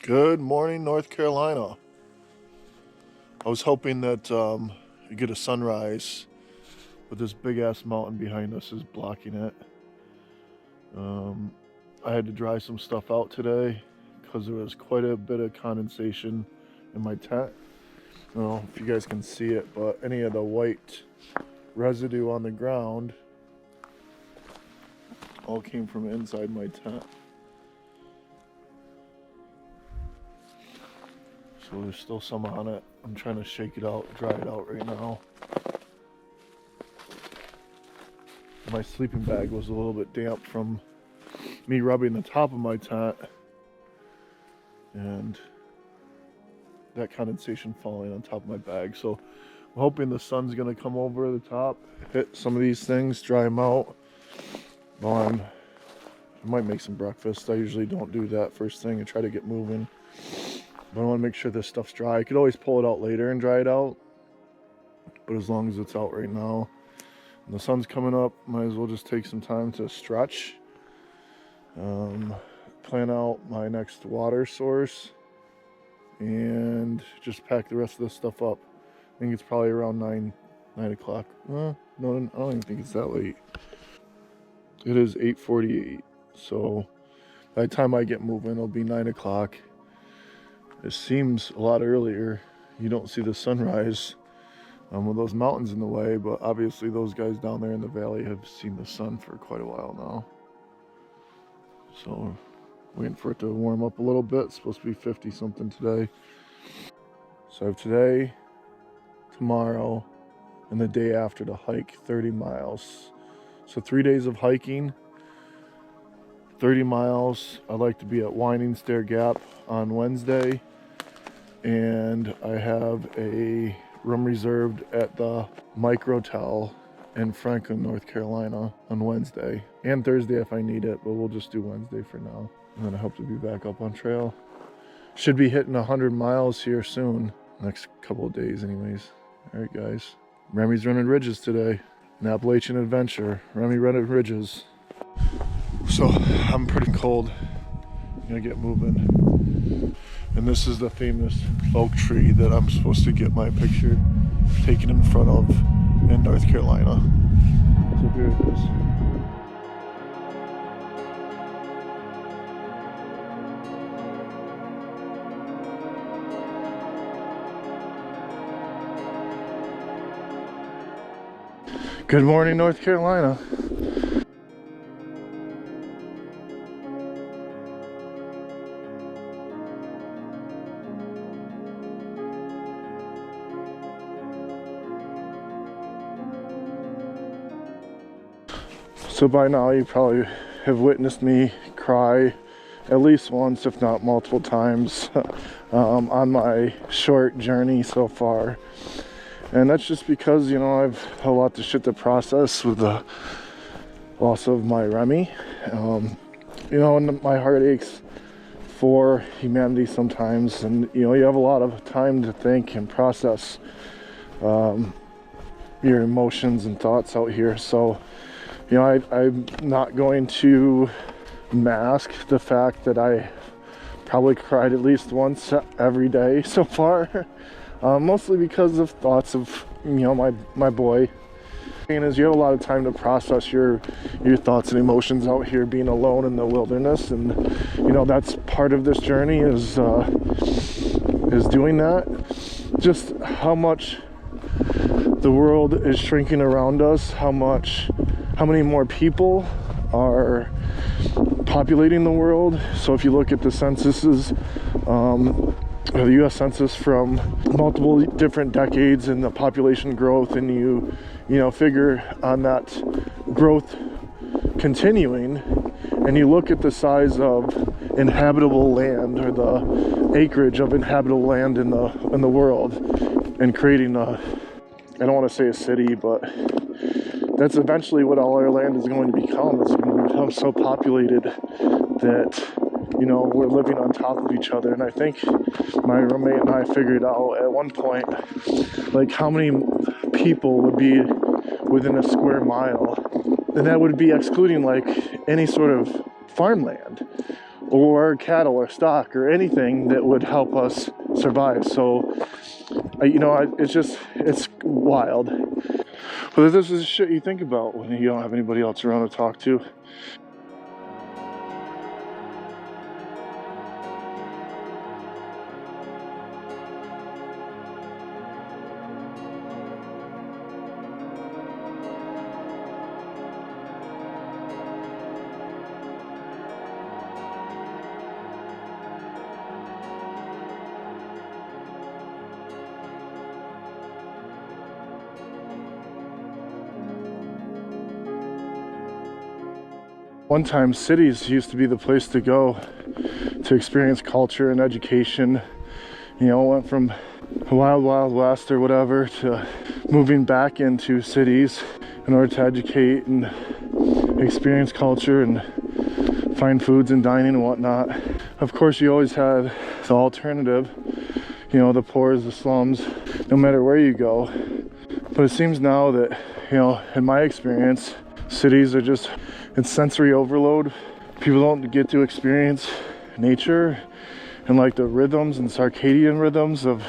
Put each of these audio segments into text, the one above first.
Good morning, North Carolina. I was hoping that you get a sunrise, but this big ass mountain behind us is blocking it. I had to dry some stuff out today because there was quite a bit of condensation in my tent. I don't know if you guys can see it, but any of the white residue on the ground all came from inside my tent. So there's still some on it. I'm trying to shake it out, dry it out right now. My sleeping bag was a little bit damp from me rubbing the top of my tent and that condensation falling on top of my bag. So I'm hoping the sun's gonna come over the top, hit some of these things, dry them out. I might make some breakfast. I usually don't do that first thing. I try to get moving. But I want to make sure this stuff's dry. I could always pull it out later and dry it out, but as long as it's out right now and the sun's coming up, might as well just take some time to stretch, plan out my next water source, and just pack the rest of this stuff up. I think it's probably around 9 o'clock. No, I don't even think it's that late. It is 8:48, so by the time I get moving, it'll be 9 o'clock. It seems a lot earlier. You don't see the sunrise with those mountains in the way, but obviously those guys down there in the valley have seen the sun for quite a while now. So waiting for it to warm up a little bit. It's supposed to be 50 something today. So I have today, tomorrow, and the day after to hike 30 miles. So 3 days of hiking, 30 miles. I'd like to be at Winding Stair Gap on Wednesday, and I have a room reserved at the Microtel in Franklin, North Carolina on Wednesday and Thursday if I need it, but we'll just do Wednesday for now. And then I hope to be back up on trail. Should be hitting 100 miles here soon, next couple of days anyways. All right guys, Remy's running ridges today. An Appalachian adventure. Remy running ridges. So I'm pretty cold. I'm gonna get moving. And this is the famous oak tree that I'm supposed to get my picture taken in front of in North Carolina. So here it is. Good morning, North Carolina. So by now you probably have witnessed me cry at least once, if not multiple times, on my short journey so far. And that's just because, you know, I've a lot of shit to process with the loss of my Remy. You know, and my heart aches for humanity sometimes. And, you know, you have a lot of time to think and process your emotions and thoughts out here. So, you know, I'm not going to mask the fact that I probably cried at least once every day so far. Mostly because of thoughts of, you know, my boy. And as you have a lot of time to process your thoughts and emotions out here being alone in the wilderness, and you know that's part of this journey is doing that. Just how much the world is shrinking around us, how many more people are populating the world. So if you look at the censuses, the U.S. Census from multiple different decades and the population growth, and you know figure on that growth continuing, and you look at the size of inhabitable land, or the acreage of inhabitable land in the world, and creating I don't want to say a city, but that's eventually what all our land is going to become. It's going to become so populated that, you know, we're living on top of each other. And I think my roommate and I figured out at one point, like, how many people would be within a square mile. And that would be excluding, like, any sort of farmland. or cattle or stock or anything that would help us survive. So, you know, it's wild. But this is shit you think about when you don't have anybody else around to talk to. One time, cities used to be the place to go to experience culture and education. You know, went from wild, wild west or whatever to moving back into cities in order to educate and experience culture and find foods and dining and whatnot. Of course, you always had the alternative, you know, the poor, the slums, no matter where you go. But it seems now that, you know, in my experience, cities are just, it's sensory overload. People don't get to experience nature and like the rhythms and circadian rhythms of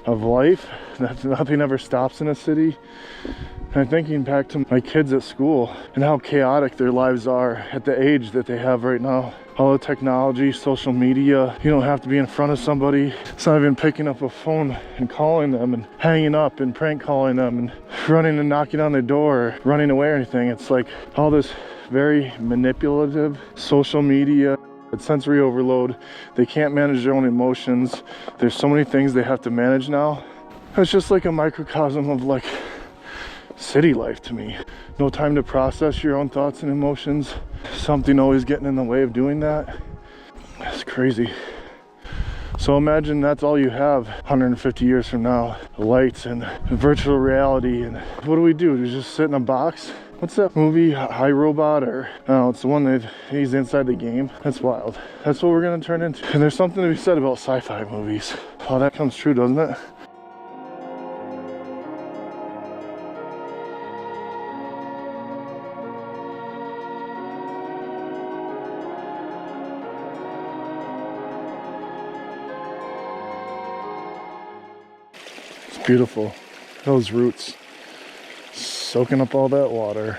life. Nothing ever stops in a city. And I'm thinking back to my kids at school and how chaotic their lives are at the age that they have right now. All the technology, social media, you don't have to be in front of somebody. It's not even picking up a phone and calling them and hanging up and prank calling them and running and knocking on their door, running away or anything. It's like all this very manipulative social media. It's sensory overload. They can't manage their own emotions. There's so many things they have to manage now. It's just like a microcosm of like city life to me. No time to process your own thoughts and emotions. Something always getting in the way of doing that. It's crazy. So imagine that's all you have 150 years from now. Lights and virtual reality. And what do? We just sit in a box? What's that movie, High Robot? Or no, it's the one that he's inside the game. That's wild. That's what we're gonna turn into. And there's something to be said about sci-fi movies. Oh, that comes true, doesn't it? It's beautiful. Those roots soaking up all that water.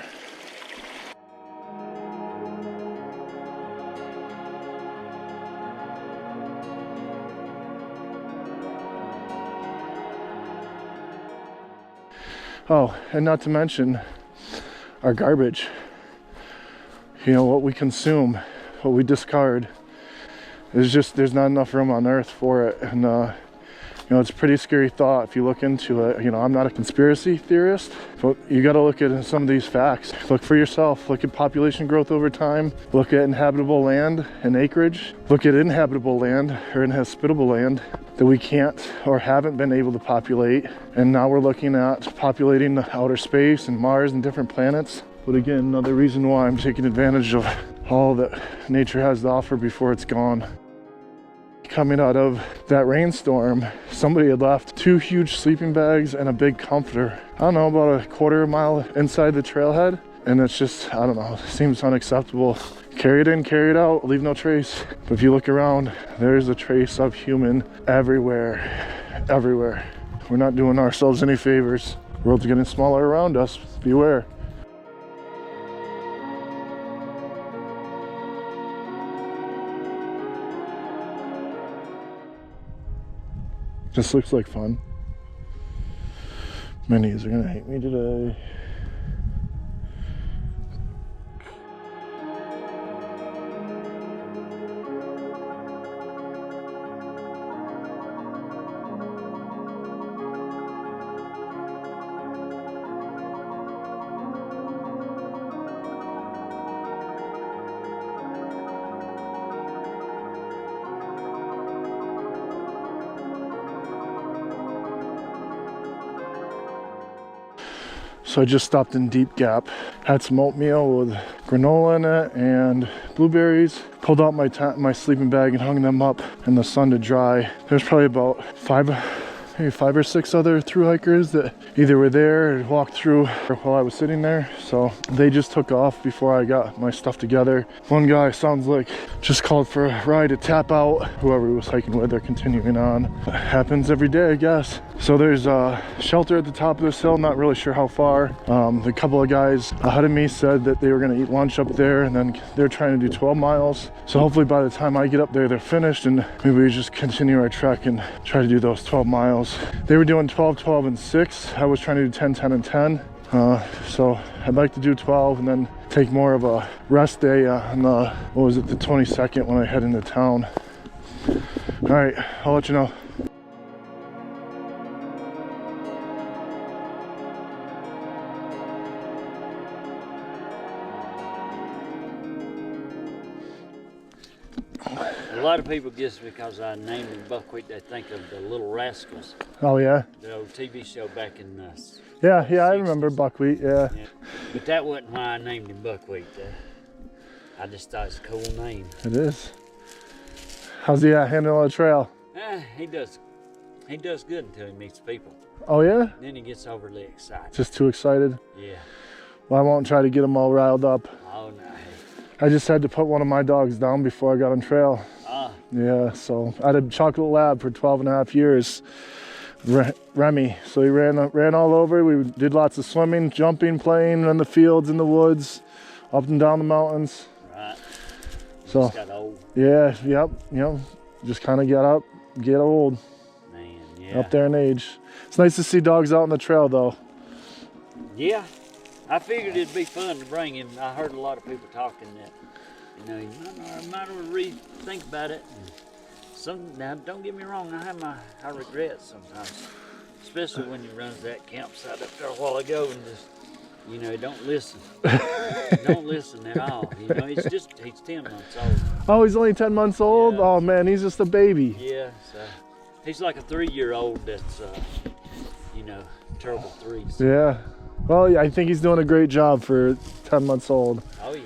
Oh, and not to mention our garbage. You know, what we consume, what we discard. There's not enough room on earth for it. And you know, it's a pretty scary thought if you look into it. You know, I'm not a conspiracy theorist, but you got to look at some of these facts. Look for yourself. Look at population growth over time. Look at inhabitable land and acreage. Look at inhabitable land or inhospitable land that we can't or haven't been able to populate. And now we're looking at populating the outer space and Mars and different planets. But again, another reason why I'm taking advantage of all that nature has to offer before it's gone. Coming out of that rainstorm, somebody had left 2 huge sleeping bags and a big comforter. I don't know, about a quarter mile inside the trailhead. And it's just, I don't know, it seems unacceptable. Carry it in, carry it out, leave no trace. But if you look around, there's a trace of human everywhere, everywhere. We're not doing ourselves any favors. The world's getting smaller around us, beware. This looks like fun. Minis are gonna hate me today. So I just stopped in Deep Gap, had some oatmeal with granola in it and blueberries, pulled out my sleeping bag and hung them up in the sun to dry. There's probably about maybe 5 or 6 other thru hikers that either were there or walked through while I was sitting there. So they just took off before I got my stuff together. One guy sounds like just called for a ride to tap out. Whoever he was hiking with, they're continuing on. It happens every day, I guess. So there's a shelter at the top of this hill, not really sure how far. The couple of guys ahead of me said that they were gonna eat lunch up there, and then they're trying to do 12 miles. So hopefully by the time I get up there, they're finished, and maybe we just continue our trek and try to do those 12 miles. They were doing 12, 12, and 6. I was trying to do 10, 10, and 10. So I'd like to do 12 and then take more of a rest day on the, what was it, the 22nd when I head into town. All right, I'll let you know. A lot of people, just because I named them Buckwheat, they think of the Little Rascals. Oh yeah? The old TV show back in the Yeah, 60s. I remember Buckwheat, yeah. But that wasn't why I named him Buckwheat. I just thought it's a cool name. It is. How's he handling on the trail? He does good until he meets people. Oh yeah? Then he gets overly excited. Just too excited? Yeah. Well, I won't try to get him all riled up. Oh no. I just had to put one of my dogs down before I got on trail. Ah. Yeah, so I had a chocolate lab for 12 and a half years. Remy, so he ran all over. We did lots of swimming, jumping, playing in the fields, in the woods, up and down the mountains. Right. So Just got old. yeah, yep, just kind of get old. Man, yeah. Up there in age. It's nice to see dogs out on the trail though. Yeah. I figured it'd be fun to bring him. I heard a lot of people talking that, you might rethink about it. Now, don't get me wrong, I regret sometimes, especially when you run to that campsite up there a while ago and just, don't listen. Don't listen at all. He's 10 months old. Oh, he's only 10 months old? Yeah. Oh man, he's just a baby. Yeah, so he's like a 3-year-old that's, terrible threes. Yeah. Well, I think he's doing a great job for 10 months old. Oh yeah.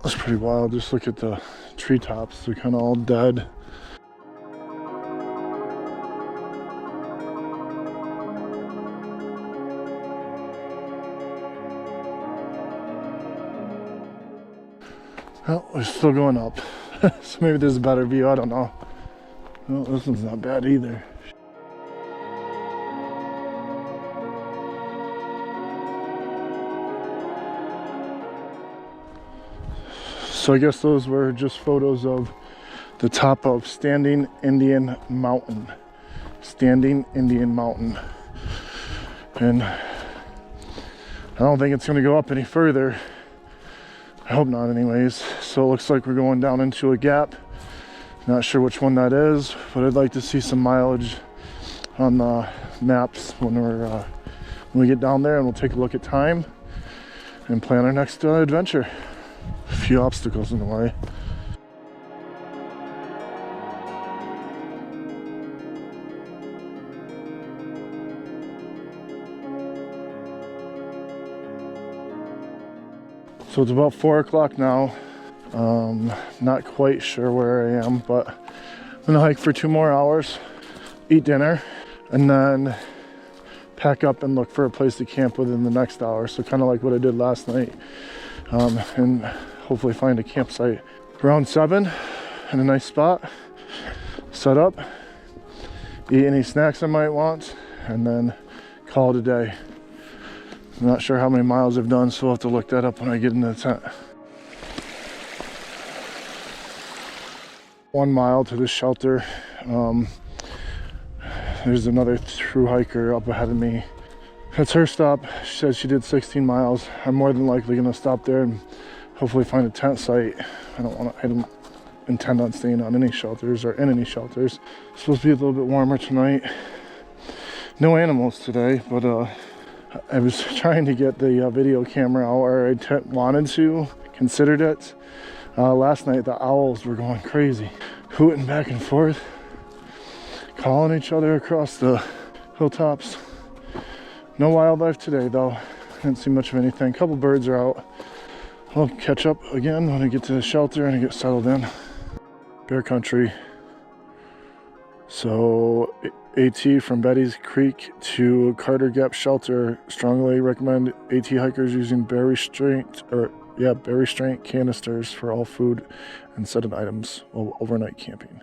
That's pretty wild. Just look at the treetops. They're kind of all dead. Well, we're still going up. So maybe there's a better view. I don't know. Well, this one's not bad either. So I guess those were just photos of the top of Standing Indian Mountain. Standing Indian Mountain. And I don't think it's gonna go up any further. I hope not anyways. So it looks like we're going down into a gap. Not sure which one that is, but I'd like to see some mileage on the maps when we get down there, and we'll take a look at time and plan our next adventure. A few obstacles in the way. So it's about 4 o'clock now. Not quite sure where I am, but I'm gonna hike for 2 more hours, eat dinner, and then pack up and look for a place to camp within the next hour. So kind of like what I did last night, and hopefully find a campsite around 7 in a nice spot, set up, eat any snacks I might want, and then call it a day. I'm not sure how many miles I've done, so I'll have to look that up when I get into the tent. 1 mile to the shelter. There's another thru hiker up ahead of me. That's her stop. She says she did 16 miles. I'm more than likely gonna stop there and hopefully find a tent site. I don't intend on staying on any shelters or in any shelters. It's supposed to be a little bit warmer tonight. No animals today, but I was trying to get the video camera out, or I wanted to, considered it. Last night the owls were going crazy, hooting back and forth, calling each other across the hilltops. No wildlife today though. Didn't see much of anything. A couple birds are out. I'll catch up again when I get to the shelter and I get settled in. Bear country. So AT from Betty's Creek to Carter Gap Shelter. Strongly recommend AT hikers using berry strength canisters for all food and set-in items while overnight camping.